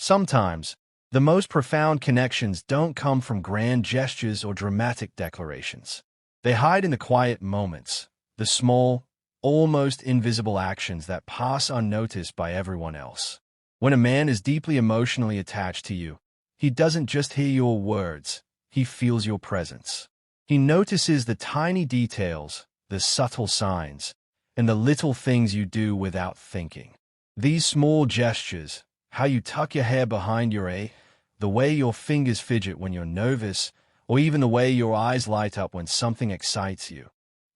Sometimes, the most profound connections don't come from grand gestures or dramatic declarations. They hide in the quiet moments, the small, almost invisible actions that pass unnoticed by everyone else. When a man is deeply emotionally attached to you, he doesn't just hear your words, he feels your presence. He notices the tiny details, the subtle signs, and the little things you do without thinking. These small gestures, how you tuck your hair behind your ear, the way your fingers fidget when you're nervous, or even the way your eyes light up when something excites you,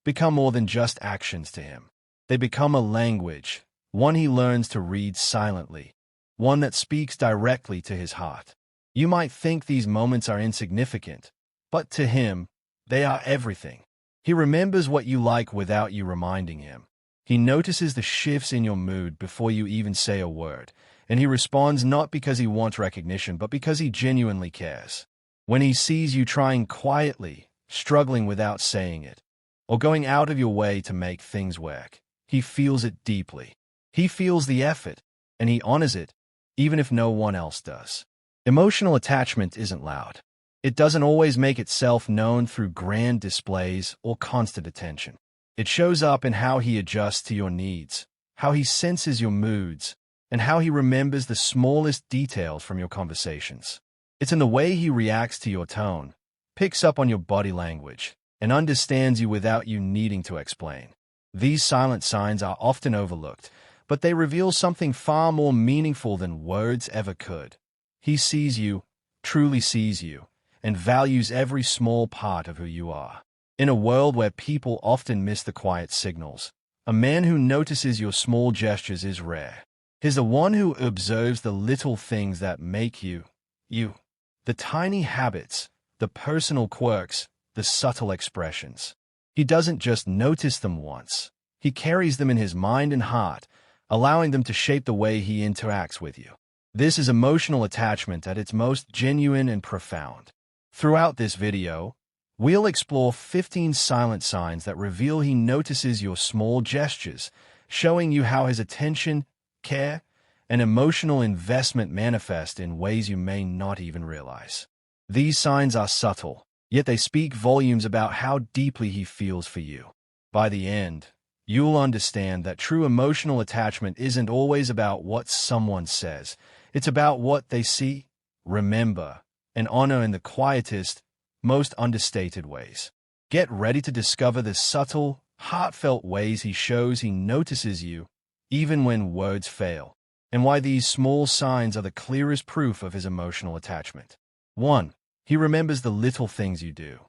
become more than just actions to him. They become a language, one he learns to read silently, one that speaks directly to his heart. You might think these moments are insignificant, but to him, they are everything. He remembers what you like without you reminding him. He notices the shifts in your mood before you even say a word, and he responds not because he wants recognition, but because he genuinely cares. When he sees you trying quietly, struggling without saying it, or going out of your way to make things work, he feels it deeply. He feels the effort, and he honors it, even if no one else does. Emotional attachment isn't loud. It doesn't always make itself known through grand displays or constant attention. It shows up in how he adjusts to your needs, how he senses your moods, and how he remembers the smallest details from your conversations. It's in the way he reacts to your tone, picks up on your body language, and understands you without you needing to explain. These silent signs are often overlooked, but they reveal something far more meaningful than words ever could. He sees you, truly sees you, and values every small part of who you are. In a world where people often miss the quiet signals, a man who notices your small gestures is rare. He's the one who observes the little things that make you, you. The tiny habits, the personal quirks, the subtle expressions. He doesn't just notice them once. He carries them in his mind and heart, allowing them to shape the way he interacts with you. This is emotional attachment at its most genuine and profound. Throughout this video, we'll explore 15 silent signs that reveal he notices your small gestures, showing you how his attention, care, and emotional investment manifest in ways you may not even realize. These signs are subtle, yet they speak volumes about how deeply he feels for you. By the end, you'll understand that true emotional attachment isn't always about what someone says. It's about what they see, remember, and honor in the quietest, most understated ways. Get ready to discover the subtle, heartfelt ways he shows he notices you, even when words fail, and why these small signs are the clearest proof of his emotional attachment. 1. He remembers the little things you do.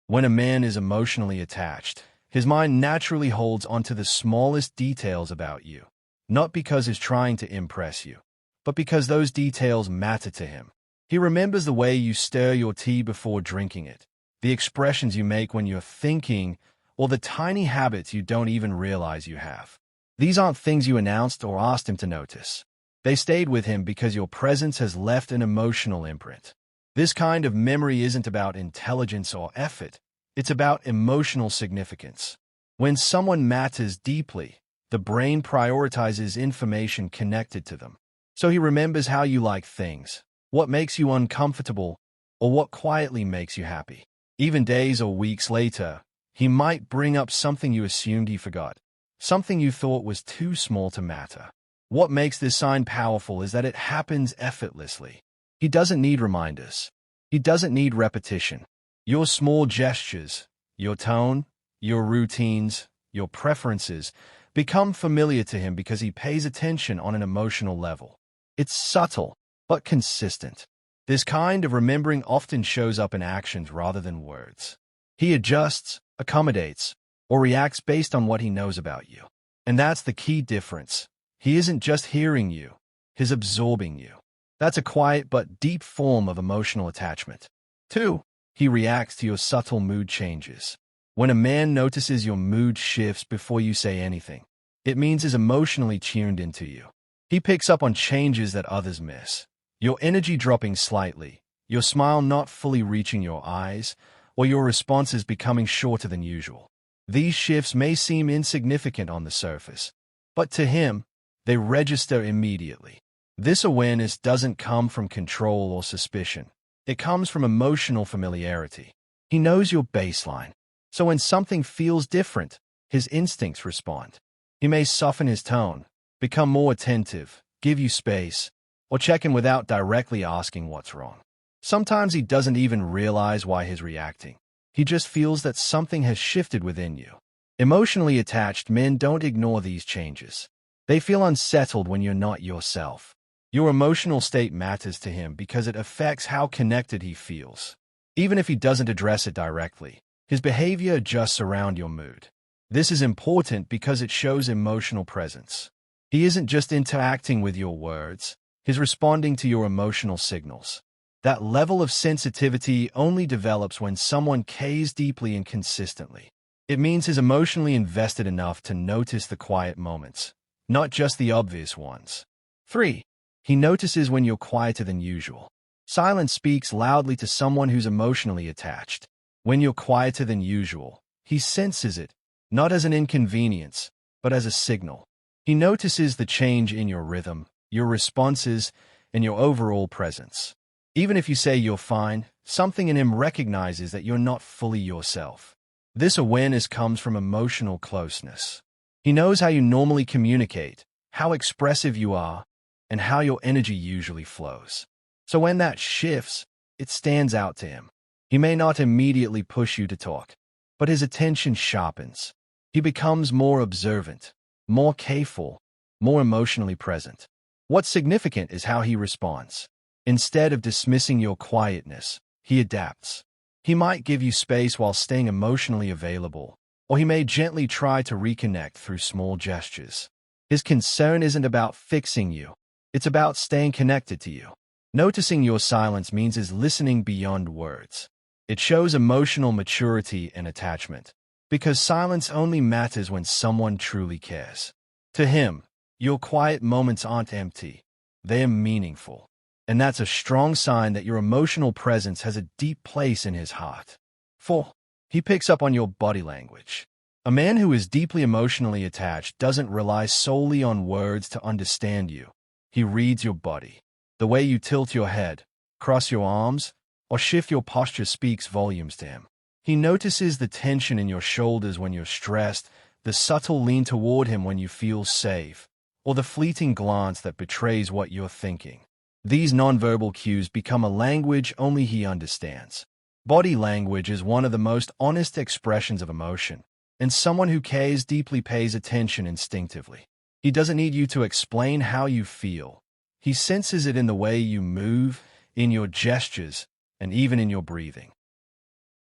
When a man is emotionally attached, his mind naturally holds onto the smallest details about you, not because he's trying to impress you, but because those details matter to him. He remembers the way you stir your tea before drinking it, the expressions you make when you're thinking, or the tiny habits you don't even realize you have. These aren't things you announced or asked him to notice. They stayed with him because your presence has left an emotional imprint. This kind of memory isn't about intelligence or effort. It's about emotional significance. When someone matters deeply, the brain prioritizes information connected to them. So he remembers how you like things, what makes you uncomfortable, or what quietly makes you happy. Even days or weeks later, he might bring up something you assumed he forgot, something you thought was too small to matter. What makes this sign powerful is that it happens effortlessly. He doesn't need reminders. He doesn't need repetition. Your small gestures, your tone, your routines, your preferences become familiar to him because he pays attention on an emotional level. It's subtle, but consistent. This kind of remembering often shows up in actions rather than words. He adjusts, accommodates, or reacts based on what he knows about you. And that's the key difference. He isn't just hearing you, he's absorbing you. That's a quiet but deep form of emotional attachment. 2. He reacts to your subtle mood changes. When a man notices your mood shifts before you say anything, it means he's emotionally tuned into you. He picks up on changes that others miss. Your energy dropping slightly, your smile not fully reaching your eyes, or your responses becoming shorter than usual. These shifts may seem insignificant on the surface, but to him, they register immediately. This awareness doesn't come from control or suspicion. It comes from emotional familiarity. He knows your baseline. So when something feels different, his instincts respond. He may soften his tone, become more attentive, give you space, or check in without directly asking what's wrong. Sometimes he doesn't even realize why he's reacting. He just feels that something has shifted within you. Emotionally attached men don't ignore these changes. They feel unsettled when you're not yourself. Your emotional state matters to him because it affects how connected he feels. Even if he doesn't address it directly, his behavior adjusts around your mood. This is important because it shows emotional presence. He isn't just interacting with your words, he's responding to your emotional signals. That level of sensitivity only develops when someone cares deeply and consistently. It means he's emotionally invested enough to notice the quiet moments, not just the obvious ones. 3. He notices when you're quieter than usual. Silence speaks loudly to someone who's emotionally attached. When you're quieter than usual, he senses it, not as an inconvenience, but as a signal. He notices the change in your rhythm, your responses, and your overall presence. Even if you say you're fine, something in him recognizes that you're not fully yourself. This awareness comes from emotional closeness. He knows how you normally communicate, how expressive you are, and how your energy usually flows. So when that shifts, it stands out to him. He may not immediately push you to talk, but his attention sharpens. He becomes more observant, more careful, more emotionally present. What's significant is how he responds. Instead of dismissing your quietness, he adapts. He might give you space while staying emotionally available, or he may gently try to reconnect through small gestures. His concern isn't about fixing you. It's about staying connected to you. Noticing your silence means he's listening beyond words. It shows emotional maturity and attachment, because silence only matters when someone truly cares. To him, your quiet moments aren't empty. They're meaningful. And that's a strong sign that your emotional presence has a deep place in his heart. 4. He picks up on your body language. A man who is deeply emotionally attached doesn't rely solely on words to understand you. He reads your body. The way you tilt your head, cross your arms, or shift your posture speaks volumes to him. He notices the tension in your shoulders when you're stressed, the subtle lean toward him when you feel safe, or the fleeting glance that betrays what you're thinking. These nonverbal cues become a language only he understands. Body language is one of the most honest expressions of emotion, and someone who cares deeply pays attention instinctively. He doesn't need you to explain how you feel. He senses it in the way you move, in your gestures, and even in your breathing.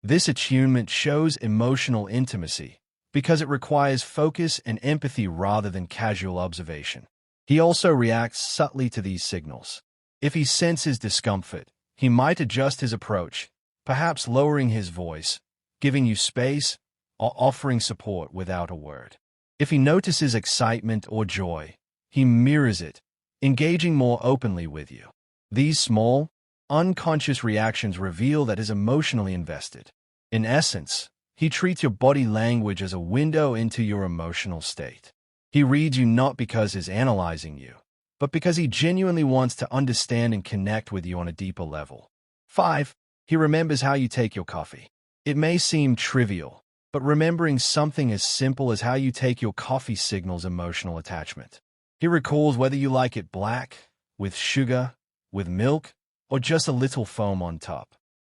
This attunement shows emotional intimacy because it requires focus and empathy rather than casual observation. He also reacts subtly to these signals. If he senses discomfort, he might adjust his approach, perhaps lowering his voice, giving you space, or offering support without a word. If he notices excitement or joy, he mirrors it, engaging more openly with you. These small, unconscious reactions reveal that he's emotionally invested. In essence, he treats your body language as a window into your emotional state. He reads you not because he's analyzing you, but because he genuinely wants to understand and connect with you on a deeper level. 5. He remembers how you take your coffee. It may seem trivial, but remembering something as simple as how you take your coffee signals emotional attachment. He recalls whether you like it black, with sugar, with milk, or just a little foam on top.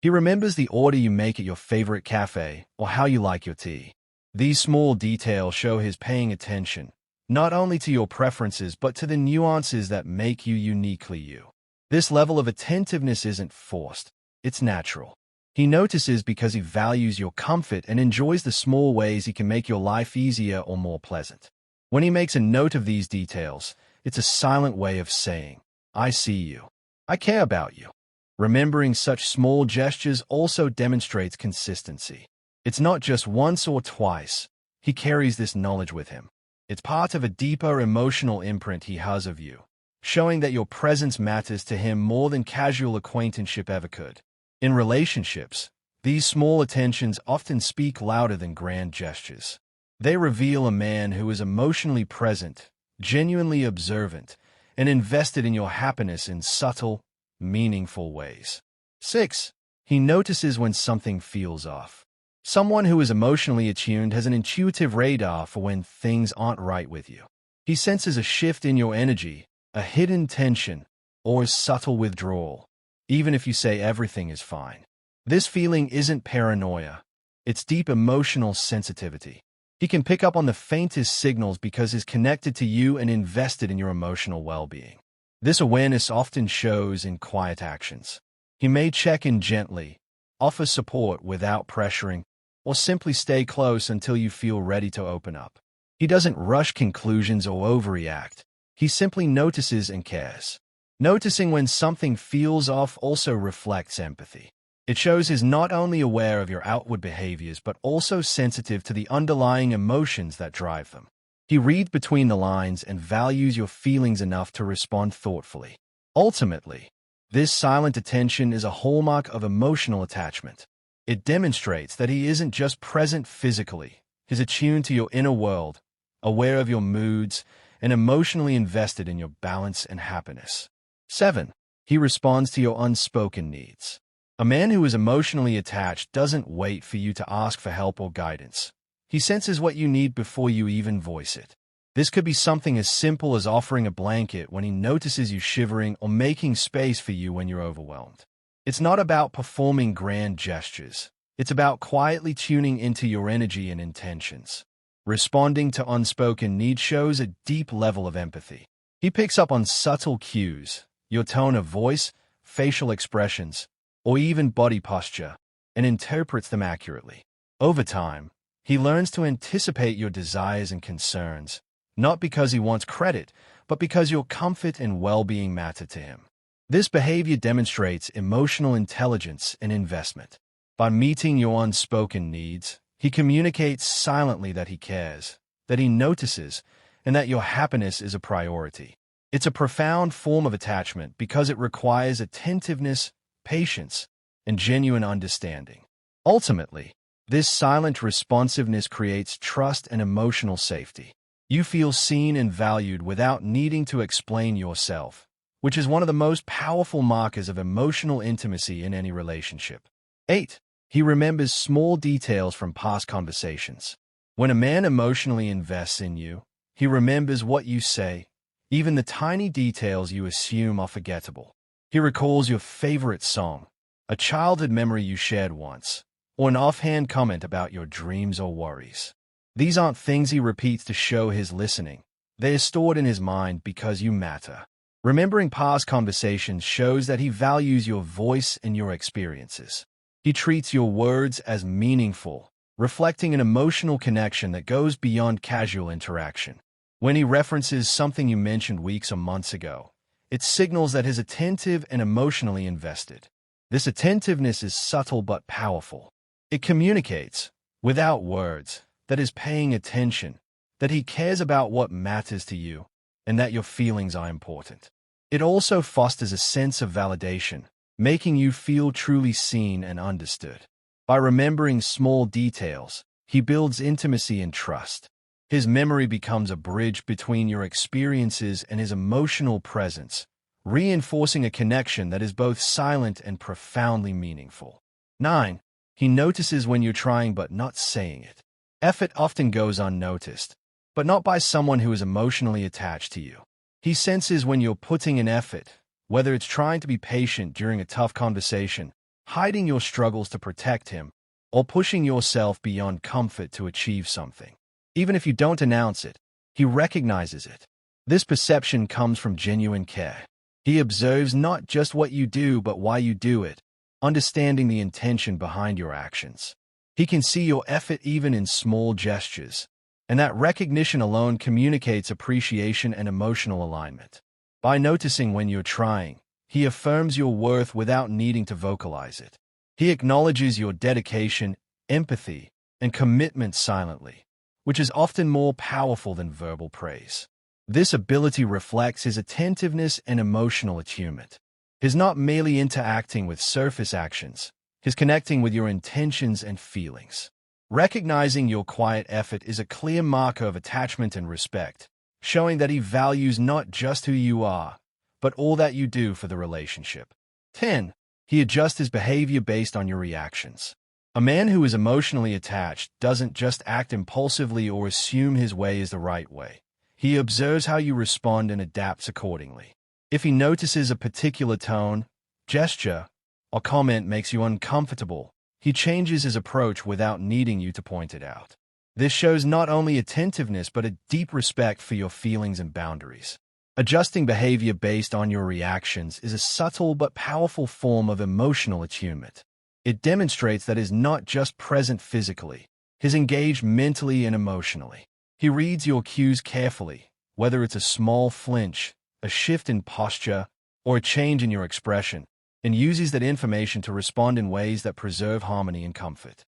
He remembers the order you make at your favorite cafe or how you like your tea. These small details show his paying attention, not only to your preferences but to the nuances that make you uniquely you. This level of attentiveness isn't forced, it's natural. He notices because he values your comfort and enjoys the small ways he can make your life easier or more pleasant. When he makes a note of these details, it's a silent way of saying, "I see you. I care about you." Remembering such small gestures also demonstrates consistency. It's not just once or twice. He carries this knowledge with him. It's part of a deeper emotional imprint he has of you, showing that your presence matters to him more than casual acquaintanceship ever could. In relationships, these small attentions often speak louder than grand gestures. They reveal a man who is emotionally present, genuinely observant, and invested in your happiness in subtle, meaningful ways. 6. He notices when something feels off. Someone who is emotionally attuned has an intuitive radar for when things aren't right with you. He senses a shift in your energy, a hidden tension, or a subtle withdrawal, even if you say everything is fine. This feeling isn't paranoia. It's deep emotional sensitivity. He can pick up on the faintest signals because he's connected to you and invested in your emotional well-being. This awareness often shows in quiet actions. He may check in gently, offer support without pressuring, or simply stay close until you feel ready to open up. He doesn't rush conclusions or overreact. He simply notices and cares. Noticing when something feels off also reflects empathy. It shows he's not only aware of your outward behaviors but also sensitive to the underlying emotions that drive them. He reads between the lines and values your feelings enough to respond thoughtfully. Ultimately, this silent attention is a hallmark of emotional attachment. It demonstrates that he isn't just present physically, he's attuned to your inner world, aware of your moods, and emotionally invested in your balance and happiness. 7. He responds to your unspoken needs. A man who is emotionally attached doesn't wait for you to ask for help or guidance. He senses what you need before you even voice it. This could be something as simple as offering a blanket when he notices you shivering or making space for you when you're overwhelmed. It's not about performing grand gestures. It's about quietly tuning into your energy and intentions. Responding to unspoken needs shows a deep level of empathy. He picks up on subtle cues, your tone of voice, facial expressions, or even body posture, and interprets them accurately. Over time, he learns to anticipate your desires and concerns, not because he wants credit, but because your comfort and well-being matter to him. This behavior demonstrates emotional intelligence and investment. By meeting your unspoken needs, he communicates silently that he cares, that he notices, and that your happiness is a priority. It's a profound form of attachment because it requires attentiveness, patience, and genuine understanding. Ultimately, this silent responsiveness creates trust and emotional safety. You feel seen and valued without needing to explain yourself, which is one of the most powerful markers of emotional intimacy in any relationship. 8. He remembers small details from past conversations. When a man emotionally invests in you, he remembers what you say, even the tiny details you assume are forgettable. He recalls your favorite song, a childhood memory you shared once, or an offhand comment about your dreams or worries. These aren't things he repeats to show his listening. They are stored in his mind because you matter. Remembering past conversations shows that he values your voice and your experiences. He treats your words as meaningful, reflecting an emotional connection that goes beyond casual interaction. When he references something you mentioned weeks or months ago, it signals that he's attentive and emotionally invested. This attentiveness is subtle but powerful. It communicates, without words, that he's paying attention, that he cares about what matters to you, and that your feelings are important. It also fosters a sense of validation, making you feel truly seen and understood. By remembering small details, he builds intimacy and trust. His memory becomes a bridge between your experiences and his emotional presence, reinforcing a connection that is both silent and profoundly meaningful. 9. He notices when you're trying but not saying it. Effort often goes unnoticed, but not by someone who is emotionally attached to you. He senses when you're putting in effort, whether it's trying to be patient during a tough conversation, hiding your struggles to protect him, or pushing yourself beyond comfort to achieve something. Even if you don't announce it, he recognizes it. This perception comes from genuine care. He observes not just what you do but why you do it, understanding the intention behind your actions. He can see your effort even in small gestures, and that recognition alone communicates appreciation and emotional alignment. By noticing when you're trying, he affirms your worth without needing to vocalize it. He acknowledges your dedication, empathy, and commitment silently, which is often more powerful than verbal praise. This ability reflects his attentiveness and emotional attunement. He's not merely interacting with surface actions, he's connecting with your intentions and feelings. Recognizing your quiet effort is a clear marker of attachment and respect, showing that he values not just who you are, but all that you do for the relationship. 10. He adjusts his behavior based on your reactions. A man who is emotionally attached doesn't just act impulsively or assume his way is the right way. He observes how you respond and adapts accordingly. If he notices a particular tone, gesture, or comment makes you uncomfortable, he changes his approach without needing you to point it out. This shows not only attentiveness but a deep respect for your feelings and boundaries. Adjusting behavior based on your reactions is a subtle but powerful form of emotional attunement. It demonstrates that he is not just present physically, he is engaged mentally and emotionally. He reads your cues carefully, whether it's a small flinch, a shift in posture, or a change in your expression, and uses that information to respond in ways that preserve harmony and comfort.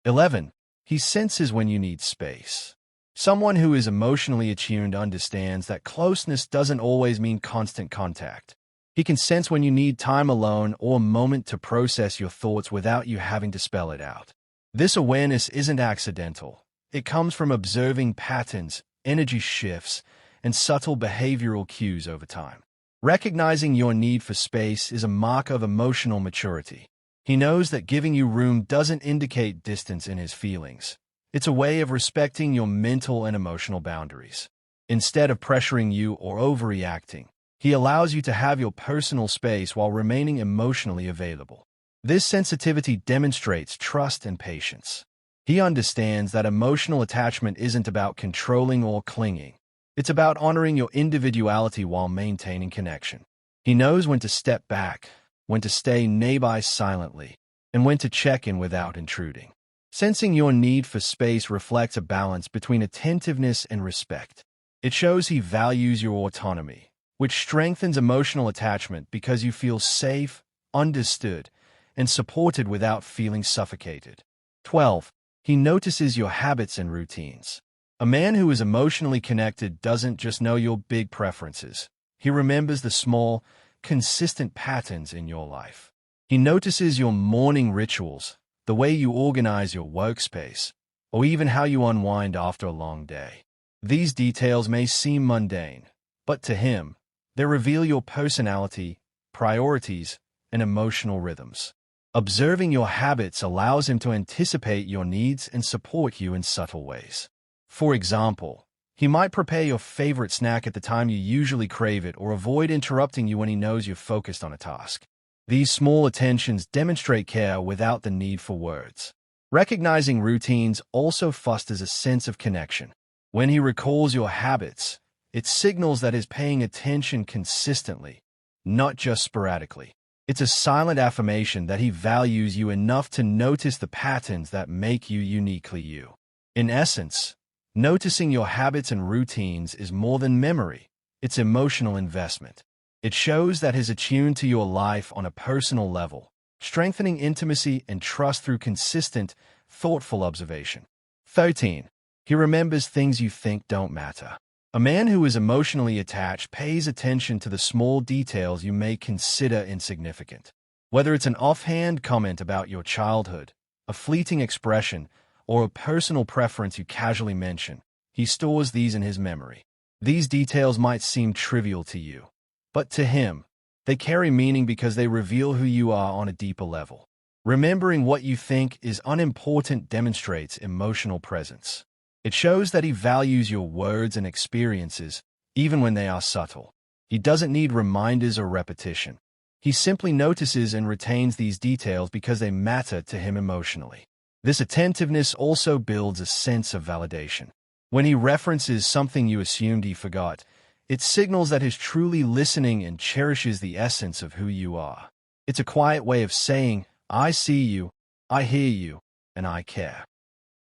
11. He senses when you need space. Someone who is emotionally attuned understands that closeness doesn't always mean constant contact. He can sense when you need time alone or a moment to process your thoughts without you having to spell it out. This awareness isn't accidental. It comes from observing patterns, energy shifts, and subtle behavioral cues over time. Recognizing your need for space is a mark of emotional maturity. He knows that giving you room doesn't indicate distance in his feelings. It's a way of respecting your mental and emotional boundaries. Instead of pressuring you or overreacting, he allows you to have your personal space while remaining emotionally available. This sensitivity demonstrates trust and patience. He understands that emotional attachment isn't about controlling or clinging. It's about honoring your individuality while maintaining connection. He knows when to step back, when to stay nearby silently, and when to check in without intruding. Sensing your need for space reflects a balance between attentiveness and respect. It shows he values your autonomy, which strengthens emotional attachment because you feel safe, understood, and supported without feeling suffocated. 12. He notices your habits and routines. A man who is emotionally connected doesn't just know your big preferences. He remembers the small, consistent patterns in your life. He notices your morning rituals, the way you organize your workspace, or even how you unwind after a long day. These details may seem mundane, but to him, they reveal your personality, priorities, and emotional rhythms. Observing your habits allows him to anticipate your needs and support you in subtle ways. For example, he might prepare your favorite snack at the time you usually crave it or avoid interrupting you when he knows you're focused on a task. These small attentions demonstrate care without the need for words. Recognizing routines also fosters a sense of connection. When he recalls your habits, it signals that he's paying attention consistently, not just sporadically. It's a silent affirmation that he values you enough to notice the patterns that make you uniquely you. In essence, noticing your habits and routines is more than memory, it's emotional investment. It shows that he's attuned to your life on a personal level, strengthening intimacy and trust through consistent, thoughtful observation. 13. He remembers things you think don't matter. A man who is emotionally attached pays attention to the small details you may consider insignificant. Whether it's an offhand comment about your childhood, a fleeting expression, or a personal preference you casually mention, he stores these in his memory. These details might seem trivial to you, but to him, they carry meaning because they reveal who you are on a deeper level. Remembering what you think is unimportant demonstrates emotional presence. It shows that he values your words and experiences, even when they are subtle. He doesn't need reminders or repetition. He simply notices and retains these details because they matter to him emotionally. This attentiveness also builds a sense of validation. When he references something you assumed he forgot, it signals that he's truly listening and cherishes the essence of who you are. It's a quiet way of saying, I see you, I hear you, and I care.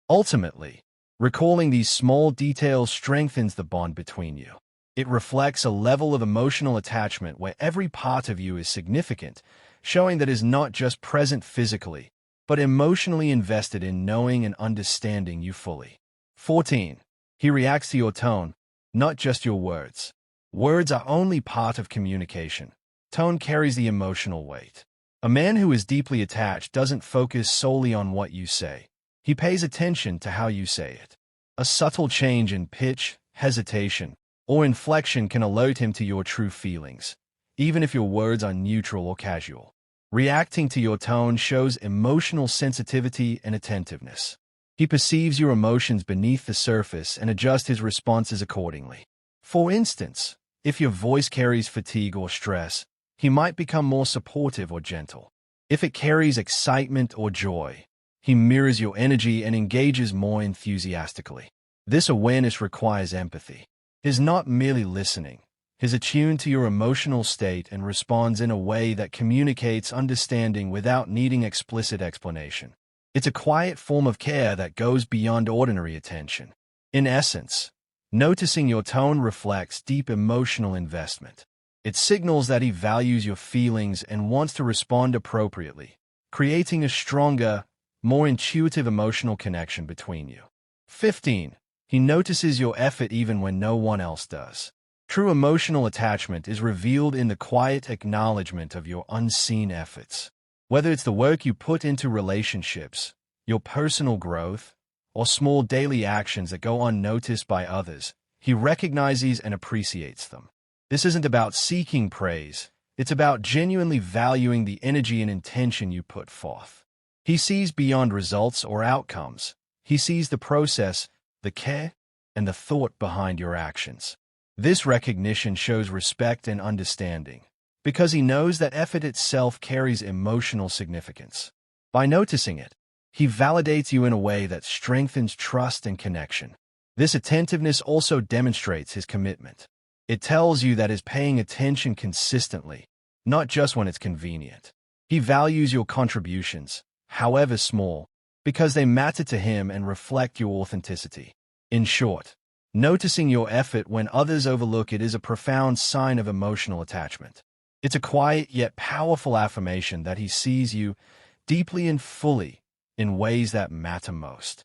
Ultimately, recalling these small details strengthens the bond between you. It reflects a level of emotional attachment where every part of you is significant, showing that is not just present physically, but emotionally invested in knowing and understanding you fully. 14. He reacts to your tone, not just your words. Words are only part of communication. Tone carries the emotional weight. A man who is deeply attached doesn't focus solely on what you say. He pays attention to how you say it. A subtle change in pitch, hesitation, or inflection can alert him to your true feelings, even if your words are neutral or casual. Reacting to your tone shows emotional sensitivity and attentiveness. He perceives your emotions beneath the surface and adjusts his responses accordingly. For instance, if your voice carries fatigue or stress, he might become more supportive or gentle. If it carries excitement or joy, he mirrors your energy and engages more enthusiastically. This awareness requires empathy. He's not merely listening. He's attuned to your emotional state and responds in a way that communicates understanding without needing explicit explanation. It's a quiet form of care that goes beyond ordinary attention. In essence, noticing your tone reflects deep emotional investment. It signals that he values your feelings and wants to respond appropriately, creating a stronger, more intuitive emotional connection between you. 15. He notices your effort even when no one else does. True emotional attachment is revealed in the quiet acknowledgement of your unseen efforts. Whether it's the work you put into relationships, your personal growth, or small daily actions that go unnoticed by others, he recognizes and appreciates them. This isn't about seeking praise. It's about genuinely valuing the energy and intention you put forth. He sees beyond results or outcomes. He sees the process, the care, and the thought behind your actions. This recognition shows respect and understanding, because he knows that effort itself carries emotional significance. By noticing it, he validates you in a way that strengthens trust and connection. This attentiveness also demonstrates his commitment. It tells you that he's paying attention consistently, not just when it's convenient. He values your contributions, however small, because they matter to him and reflect your authenticity. In short, noticing your effort when others overlook it is a profound sign of emotional attachment. It's a quiet yet powerful affirmation that he sees you deeply and fully in ways that matter most.